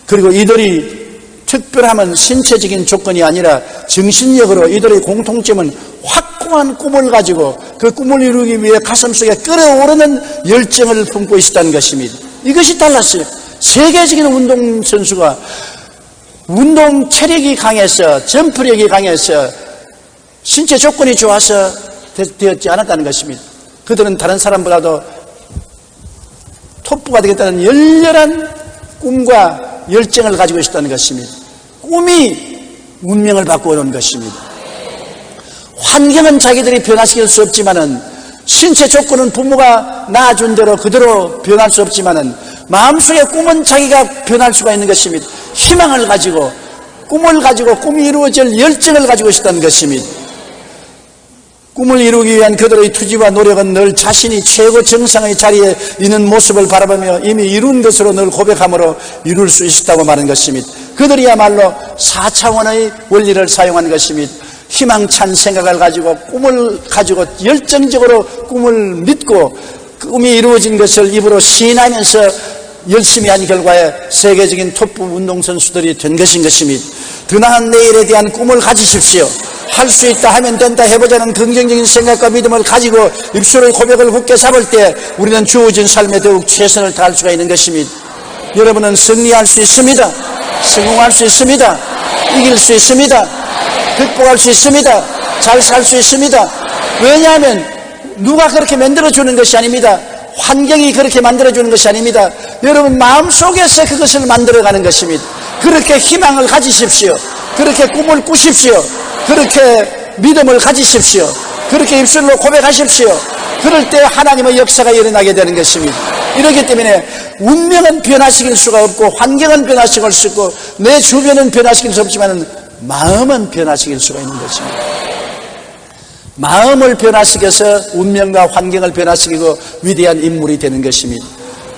그리고 이들이 특별함은 신체적인 조건이 아니라 정신력으로 이들의 공통점은 확고한 꿈을 가지고 그 꿈을 이루기 위해 가슴속에 끓어오르는 열정을 품고 있었다는 것입니다. 이것이 달랐어요. 세계적인 운동선수가 운동 체력이 강해서 점프력이 강해서 신체 조건이 좋아서 되었지 않았다는 것입니다. 그들은 다른 사람보다도 톱부가 되겠다는 열렬한 꿈과 열정을 가지고 있었다는 것입니다. 꿈이 운명을 바꾸어놓은 것입니다. 환경은 자기들이 변화시킬 수 없지만은 신체 조건은 부모가 낳아준 대로 그대로 변할 수 없지만은 마음속의 꿈은 자기가 변할 수가 있는 것입니다. 희망을 가지고 꿈을 가지고 꿈이 이루어질 열정을 가지고 있었다는 것입니다. 꿈을 이루기 위한 그들의 투지와 노력은 늘 자신이 최고 정상의 자리에 있는 모습을 바라보며 이미 이룬 것으로 늘 고백함으로 이룰 수 있었다고 말한 것입니다. 그들이야말로 4차원의 원리를 사용한 것입니다. 희망찬 생각을 가지고 꿈을 가지고 열정적으로 꿈을 믿고 꿈이 이루어진 것을 입으로 시인하면서 열심히 한 결과에 세계적인 톱부 운동선수들이 된 것인 것입니다. 더 나은 내일에 대한 꿈을 가지십시오. 할 수 있다 하면 된다 해보자는 긍정적인 생각과 믿음을 가지고 입술의 고백을 굳게 잡을 때 우리는 주어진 삶에 더욱 최선을 다할 수가 있는 것입니다. 여러분은 승리할 수 있습니다. 성공할 수 있습니다. 이길 수 있습니다. 극복할 수 있습니다. 잘 살 수 있습니다. 왜냐하면 누가 그렇게 만들어주는 것이 아닙니다. 환경이 그렇게 만들어주는 것이 아닙니다. 여러분 마음속에서 그것을 만들어가는 것입니다. 그렇게 희망을 가지십시오. 그렇게 꿈을 꾸십시오. 그렇게 믿음을 가지십시오. 그렇게 입술로 고백하십시오. 그럴 때 하나님의 역사가 일어나게 되는 것입니다. 이렇기 때문에 운명은 변화시킬 수가 없고 환경은 변화시킬 수 없고 내 주변은 변화시킬 수 없지만 마음은 변화시킬 수가 있는 것입니다. 마음을 변화시켜서 운명과 환경을 변화시키고 위대한 인물이 되는 것입니다.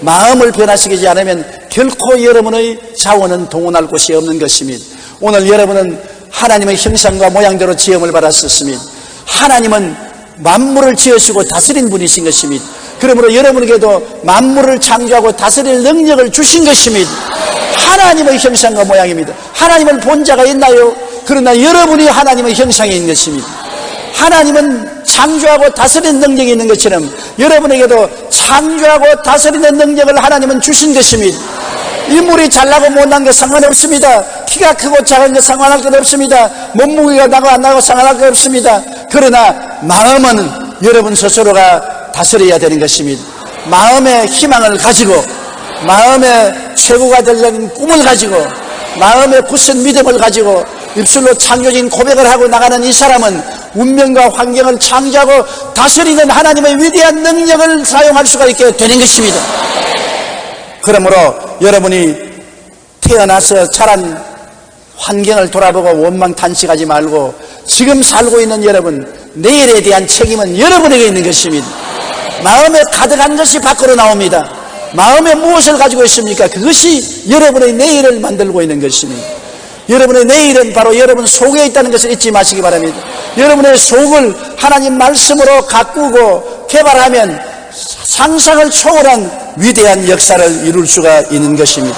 마음을 변화시키지 않으면 결코 여러분의 자원은 동원할 곳이 없는 것입니다. 오늘 여러분은 하나님의 형상과 모양대로 지음을 받았었습니다. 하나님은 만물을 지으시고 다스린 분이신 것입니다. 그러므로 여러분에게도 만물을 창조하고 다스릴 능력을 주신 것입니다. 하나님의 형상과 모양입니다. 하나님을 본 자가 있나요? 그러나 여러분이 하나님의 형상이 있는 것입니다. 하나님은 창조하고 다스리는 능력이 있는 것처럼 여러분에게도 창조하고 다스리는 능력을 하나님은 주신 것입니다. 인물이 잘나고 못난 것 상관없습니다. 키가 크고 작은 것 상관할 것 없습니다. 몸무게가 나고 안 나고 상관할 것 없습니다. 그러나 마음은 여러분 스스로가 다스려야 되는 것입니다. 마음의 희망을 가지고 마음의 최고가 되려는 꿈을 가지고 마음의 굳은 믿음을 가지고 입술로 창조적인 고백을 하고 나가는 이 사람은 운명과 환경을 창조하고 다스리는 하나님의 위대한 능력을 사용할 수가 있게 되는 것입니다. 그러므로 여러분이 태어나서 자란 환경을 돌아보고 원망탄식하지 말고 지금 살고 있는 여러분, 내일에 대한 책임은 여러분에게 있는 것입니다. 마음에 가득한 것이 밖으로 나옵니다. 마음에 무엇을 가지고 있습니까? 그것이 여러분의 내일을 만들고 있는 것입니다. 여러분의 내일은 바로 여러분 속에 있다는 것을 잊지 마시기 바랍니다. 여러분의 속을 하나님 말씀으로 가꾸고 개발하면 상상을 초월한 위대한 역사를 이룰 수가 있는 것입니다.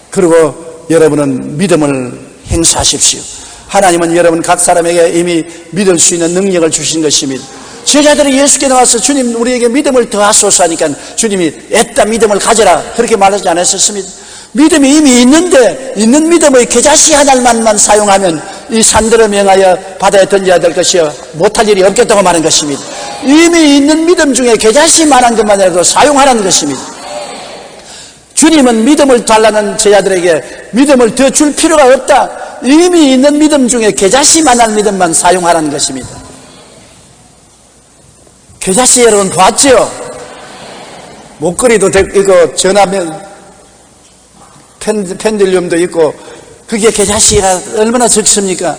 그리고 여러분은 믿음을 행사하십시오. 하나님은 여러분 각 사람에게 이미 믿을 수 있는 능력을 주신 것입니다. 제자들이 예수께 나와서 주님 우리에게 믿음을 더하소서 하니까 주님이 애따 믿음을 가져라 그렇게 말하지 않았었습니다. 믿음이 이미 있는데 있는 믿음의 겨자씨 하나만만 사용하면 이 산들을 명하여 바다에 던져야 될 것이요 못할 일이 없겠다고 말한 것입니다. 이미 있는 믿음 중에 겨자씨만한 것만이라도 사용하라는 것입니다. 주님은 믿음을 달라는 제자들에게 믿음을 더 줄 필요가 없다. 이미 있는 믿음 중에 겨자씨만한 믿음만 사용하라는 것입니다. 겨자씨 여러분 봤죠? 목걸이도 있고 전화면 펜들륨도 있고 그게 겨자씨가 얼마나 적습니까?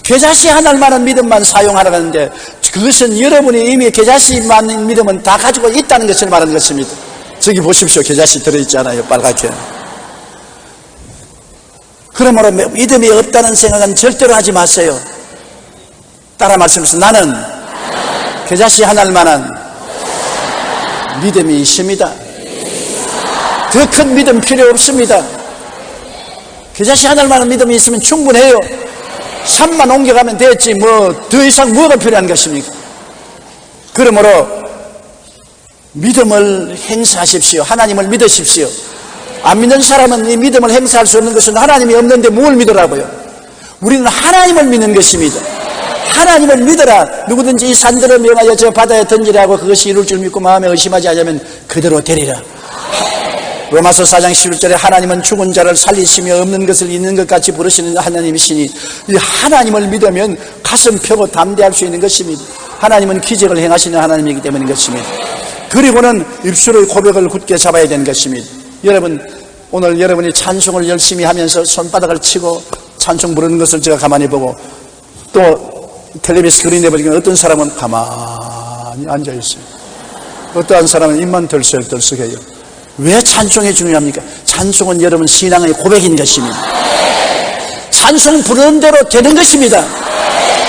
겨자씨 하나만한 믿음만 사용하라는데 그것은 여러분이 이미 겨자씨만한 믿음은 다 가지고 있다는 것을 말하는 것입니다. 저기 보십시오. 겨자씨 들어있잖아요. 빨갛게. 그러므로 믿음이 없다는 생각은 절대로 하지 마세요. 따라 말씀하세요. 나는 겨자씨 하나만한 믿음이 있습니다. 더 큰 믿음 필요 없습니다. 겨자씨 하나만한 믿음이 있으면 충분해요. 산만 옮겨가면 됐지 뭐 더 이상 뭐가 필요한 것입니까? 그러므로 믿음을 행사하십시오. 하나님을 믿으십시오. 안 믿는 사람은 이 믿음을 행사할 수 없는 것은 하나님이 없는데 뭘 믿으라고요? 우리는 하나님을 믿는 것입니다. 하나님을 믿어라. 누구든지 이 산들을 명하여 저 바다에 던지라고 그것이 이룰 줄 믿고 마음에 의심하지 않으면 그대로 되리라. 로마서 4장 11절에 하나님은 죽은 자를 살리시며 없는 것을 있는 것 같이 부르시는 하나님이시니 이 하나님을 믿으면 가슴 펴고 담대할 수 있는 것입니다. 하나님은 기적을 행하시는 하나님이기 때문인 것입니다. 그리고는 입술의 고백을 굳게 잡아야 되는 것입니다. 여러분 오늘 여러분이 찬송을 열심히 하면서 손바닥을 치고 찬송 부르는 것을 제가 가만히 보고 또 텔레비전 스크린에 보니까 어떤 사람은 가만히 앉아있어요. 어떠한 사람은 입만 덜썩덜썩해요. 왜 찬송이 중요합니까? 찬송은 여러분 신앙의 고백인 것입니다. 찬송 부르는 대로 되는 것입니다.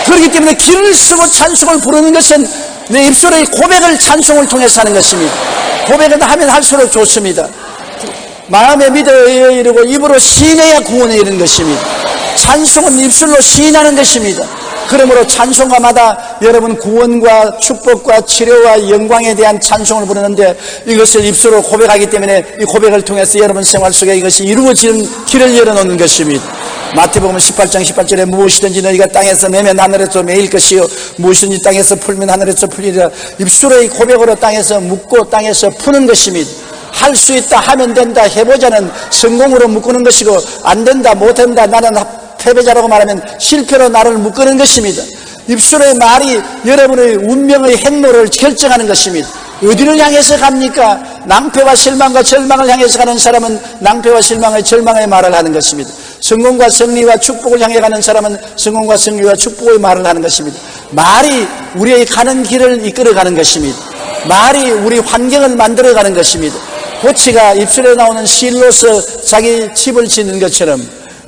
그렇기 때문에 길을 쓰고 찬송을 부르는 것은 내 입술의 고백을 찬송을 통해서 하는 것입니다. 고백을 하면 할수록 좋습니다. 마음에 믿어야 이르고 입으로 시인해야 구원에 이르는 것입니다. 찬송은 입술로 시인하는 것입니다. 그러므로 찬송가마다 여러분 구원과 축복과 치료와 영광에 대한 찬송을 부르는데 이것을 입술로 고백하기 때문에 이 고백을 통해서 여러분 생활 속에 이것이 이루어지는 길을 열어놓는 것입니다. 마태복음 18장 18절에 무엇이든지 너희가 땅에서 매면 하늘에서 매일 것이요 무엇이든지 땅에서 풀면 하늘에서 풀리리라. 입술의 고백으로 땅에서 묻고 땅에서 푸는 것입니다. 할 수 있다 하면 된다 해보자는 성공으로 묶는 것이고 안 된다 못한다 나는 패배자라고 말하면 실패로 나를 묶는 것입니다. 입술의 말이 여러분의 운명의 행로를 결정하는 것입니다. 어디를 향해서 갑니까? 낭패와 실망과 절망을 향해서 가는 사람은 낭패와 실망의 절망의 말을 하는 것입니다. 성공과 승리와 축복을 향해 가는 사람은 성공과 승리와 축복의 말을 하는 것입니다. 말이 우리의 가는 길을 이끌어가는 것입니다. 말이 우리 환경을 만들어가는 것입니다. 고치가 입술에 나오는 실로서 자기 집을 짓는 것처럼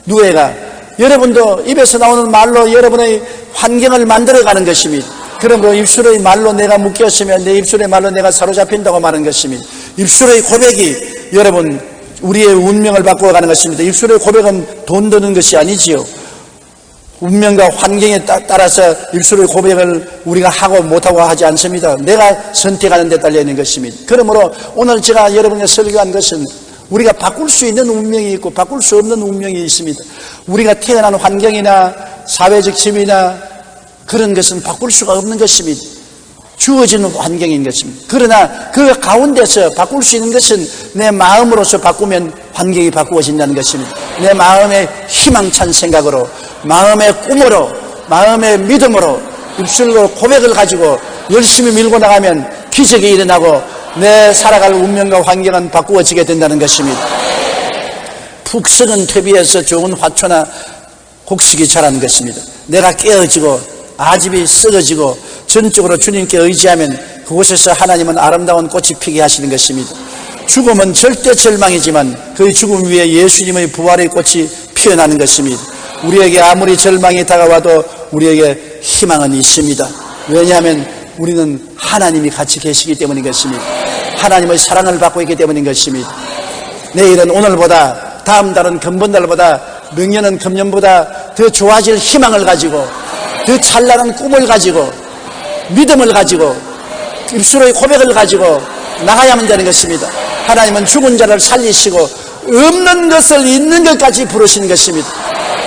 누에가 여러분도 입에서 나오는 말로 여러분의 환경을 만들어가는 것입니다. 그러므로 입술의 말로 내가 묶였으면 내 입술의 말로 내가 사로잡힌다고 말하는 것입니다. 입술의 고백이 여러분 우리의 운명을 바꾸어가는 것입니다. 입술의 고백은 돈 드는 것이 아니지요. 운명과 환경에 따라서 입술의 고백을 우리가 하고 못하고 하지 않습니다. 내가 선택하는 데 달려있는 것입니다. 그러므로 오늘 제가 여러분에게 설교한 것은 우리가 바꿀 수 있는 운명이 있고 바꿀 수 없는 운명이 있습니다. 우리가 태어난 환경이나 사회적 지위나 그런 것은 바꿀 수가 없는 것입니다. 주어지는 환경인 것입니다. 그러나 그 가운데서 바꿀 수 있는 것은 내 마음으로서 바꾸면 환경이 바꾸어진다는 것입니다. 내 마음의 희망찬 생각으로, 마음의 꿈으로, 마음의 믿음으로, 입술로 고백을 가지고 열심히 밀고 나가면 기적이 일어나고 내 살아갈 운명과 환경은 바꾸어지게 된다는 것입니다. 푹 썩은 퇴비에서 좋은 화초나 곡식이 자라는 것입니다. 내가 깨어지고 아집이 썩어지고 전적으로 주님께 의지하면 그곳에서 하나님은 아름다운 꽃이 피게 하시는 것입니다. 죽음은 절대 절망이지만 그 죽음 위에 예수님의 부활의 꽃이 피어나는 것입니다. 우리에게 아무리 절망이 다가와도 우리에게 희망은 있습니다. 왜냐하면 우리는 하나님이 같이 계시기 때문인 것입니다. 하나님의 사랑을 받고 있기 때문인 것입니다. 내일은 오늘보다, 다음 달은 금번달보다,明년은 금년보다 더 좋아질 희망을 가지고, 더 찬란한 꿈을 가지고, 믿음을 가지고, 입술의 고백을 가지고 나가야만 되는 것입니다. 하나님은 죽은 자를 살리시고 없는 것을 있는 것까지 부르시는 것입니다.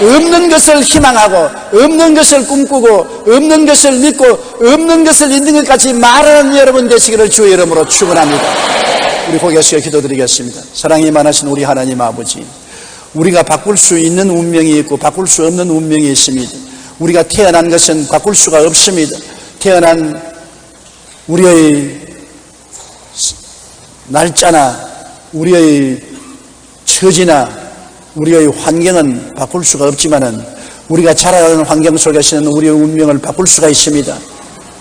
없는 것을 희망하고, 없는 것을 꿈꾸고, 없는 것을 믿고, 없는 것을 있는 것까지 말하는 여러분 되시기를 주의 이름으로 축원합니다. 우리 고개 숙여 기도드리겠습니다. 사랑이 많으신 우리 하나님 아버지, 우리가 바꿀 수 있는 운명이 있고 바꿀 수 없는 운명이 있습니다. 우리가 태어난 것은 바꿀 수가 없습니다. 태어난 우리의 날짜나 우리의 처지나 우리의 환경은 바꿀 수가 없지만은 우리가 자라는 환경 속에서는 우리의 운명을 바꿀 수가 있습니다.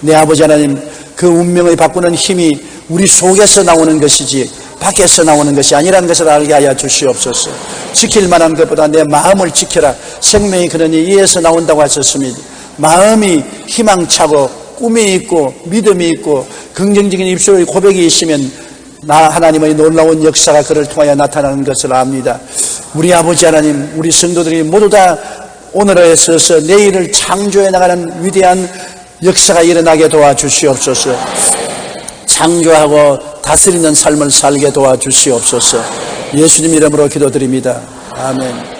내 아버지 하나님, 그 운명을 바꾸는 힘이 우리 속에서 나오는 것이지 밖에서 나오는 것이 아니라는 것을 알게 하여 주시옵소서. 지킬 만한 것보다 내 마음을 지켜라. 생명이 그러니 이에서 나온다고 하셨습니다. 마음이 희망차고 꿈이 있고 믿음이 있고 긍정적인 입술의 고백이 있으면 나 하나님의 놀라운 역사가 그를 통하여 나타나는 것을 압니다. 우리 아버지 하나님, 우리 성도들이 모두 다 오늘에 서서 내일을 창조해 나가는 위대한 역사가 일어나게 도와주시옵소서. 창조하고 다스리는 삶을 살게 도와주시옵소서. 예수님 이름으로 기도드립니다. 아멘.